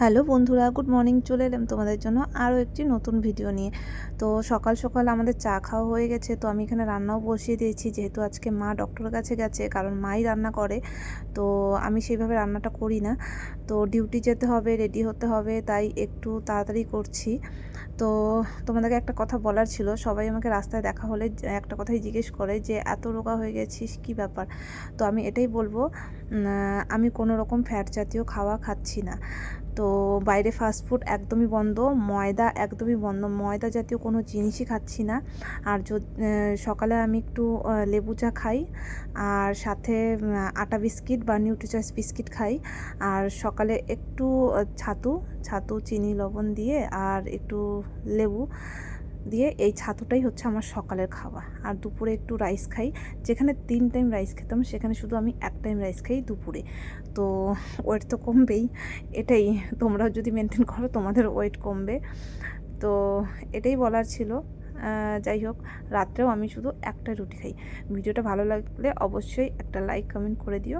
Hello বন্ধুরা, good morning. চলে এলাম তোমাদের জন্য আরও একটি নতুন ভিডিও নিয়ে। তো সকাল সকাল আমাদের চা খাওয়া হয়ে গেছে, তো আমি এখানে রান্নাও বসিয়ে দিয়েছি। যেহেতু আজকে মা ডক্টরের কাছে গেছে, কারণ মাই রান্না করে, তো আমি সেইভাবে রান্নাটা করি না। তো ডিউটি যেতে হবে, রেডি হতে হবে, তাই একটু তাড়াতাড়ি করছি। তো তোমাদেরকে একটা কথা বলার ছিল। সবাই আমাকে রাস্তায় দেখা হলে একটা কথাই জিজ্ঞেস করে যে এত রোগা হয়ে গেছিস, কী ব্যাপার? তো আমি এটাই বলবো, আমি কোনো রকম ফ্যাট জাতীয় খাওয়া খাচ্ছি না। তো বাইরে ফাস্টফুড একদমই বন্ধ, ময়দা একদমই বন্ধ, ময়দা জাতীয় কোনো জিনিসই খাচ্ছি না। আর সকালে আমি একটু লেবু চা খাই, আর সাথে আটা বিস্কিট বা নিউট্রিচয়েস বিস্কিট খাই। আর সকালে একটু ছাতু ছাতু চিনি লবণ দিয়ে আর একটু লেবু দিয়ে, এই ছাতুটাই হচ্ছে আমার সকালের খাওয়া। আর দুপুরে একটু রাইস খাই। যেখানে 3 টাইম রাইস খেতাম, সেখানে শুধু আমি 1 টাইম রাইস খাই দুপুরে। তো ওয়েট তো কমবেই, এটাই। তোমরাও যদি মেনটেন করো, তোমাদের ওয়েট কমবে। তো এটাই বলার ছিল। যাই হোক, রাত্রেও আমি শুধু একটা রুটি খাই। ভিডিওটা ভালো লাগলে অবশ্যই একটা লাইক কমেন্ট করে দিও।